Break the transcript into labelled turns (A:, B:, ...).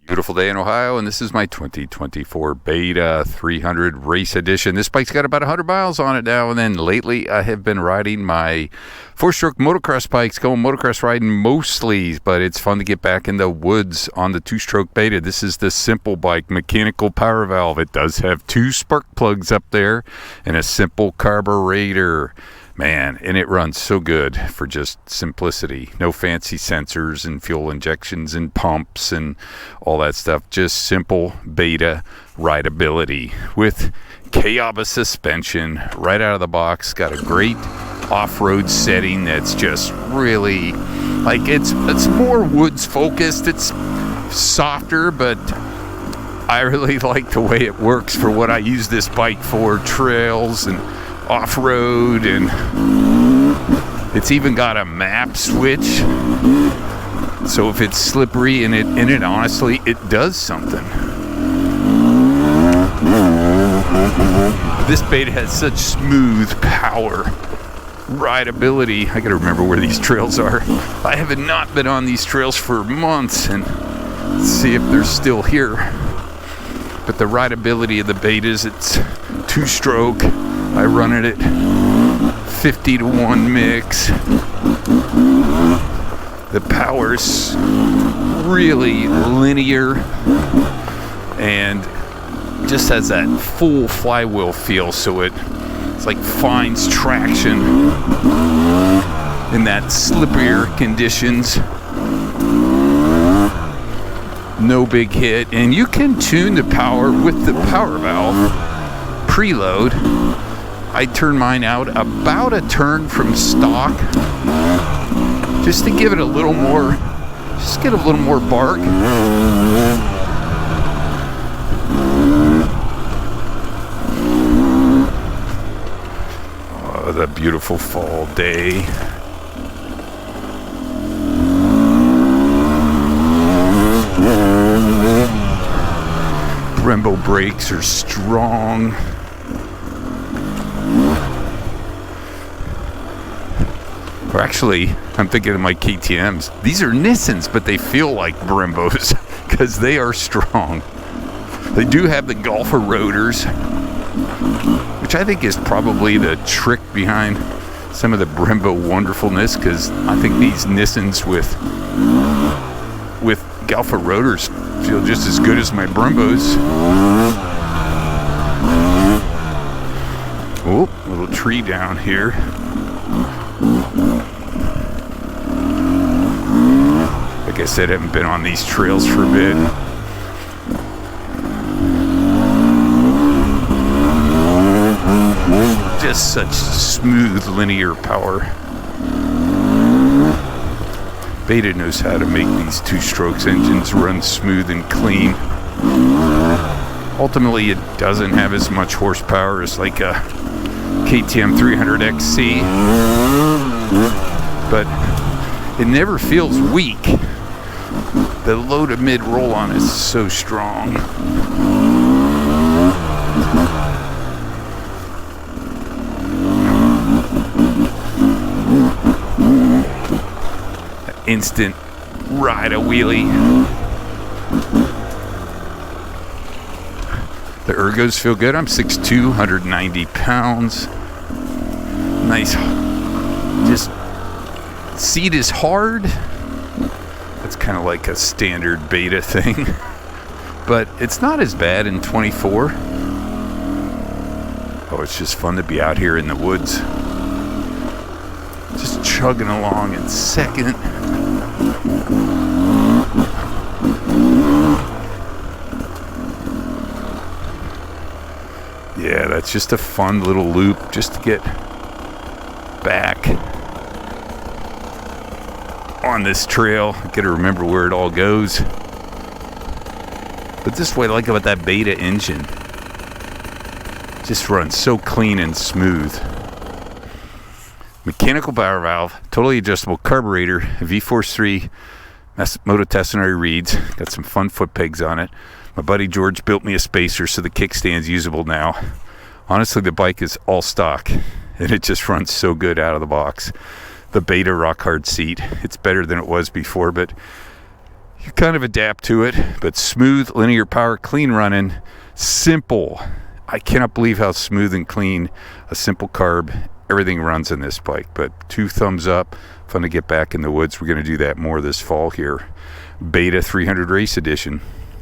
A: Beautiful day in Ohio, and this is my 2024 Beta 300 Race Edition. This bike's got about 100 miles on it now, and then lately I have been riding my four-stroke motocross bikes, going motocross riding mostly, but it's fun to get back in the woods on the two-stroke Beta. This is the simple bike, mechanical power valve. It does have two spark plugs up there and a simple carburetor. Man, and it runs so good for just simplicity. No fancy sensors and fuel injections and pumps and all that stuff. Just simple Beta rideability with Kayaba suspension right out of the box. Got a great off-road setting that's just really, like, it's more woods focused. It's softer, but I really like the way it works for what I use this bike for, trails and off-road, and it's even got a map switch, so if it's slippery, and it honestly, it does something. This Beta has such smooth power rideability. I gotta remember where these trails are. I have not been on these trails for months, and see if they're still here. But the rideability of the Betas, it's two-stroke. I run it at 50-to-1 mix. The power's really linear and just has that full flywheel feel, so it's like finds traction in that slipperier conditions. No big hit, and you can tune the power with the power valve preload. I turn mine out about a turn from stock just to give it a little more, just get a little more bark. Oh, the beautiful fall day. Brembo brakes are strong. Or actually, I'm thinking of my KTMs. These are Nissans, but they feel like Brembos because they are strong. They do have the golfer rotors, which I think is probably the trick behind some of the Brembo wonderfulness, because I think these Nissans with golfer rotors feel just as good as my Brembos. Oh, little tree down here. Like I said, I haven't been on these trails for a bit. Just such smooth linear power. Beta knows how to make these two-strokes engines run smooth and clean. Ultimately, it doesn't have as much horsepower as like a KTM 300 XC, but it never feels weak. The low to mid roll-on is so strong. Instant ride a wheelie. The ergos feel good. I'm 6'2", 190 pounds. Nice. Just seat is hard. That's kind of like a standard Beta thing. But it's not as bad in 24. Oh, it's just fun to be out here in the woods. Just chugging along in second. Yeah, that's just a fun little loop just to get back on this trail. I gotta remember where it all goes. But this is what I like about that Beta engine. Just runs so clean and smooth. Mechanical power valve, totally adjustable carburetor, V-Force 3, Mototassinary reeds. Got some fun foot pegs on it. My buddy George built me a spacer so the kickstand's usable now. Honestly, the bike is all stock, and it just runs so good out of the box. The Beta rock hard seat, it's better than it was before, but you kind of adapt to it. But smooth, linear power, clean running, simple. I cannot believe how smooth and clean a simple carb, everything runs in this bike. But 2 thumbs up. Fun to get back in the woods. We're going to do that more this fall here. Beta 300 Race Edition.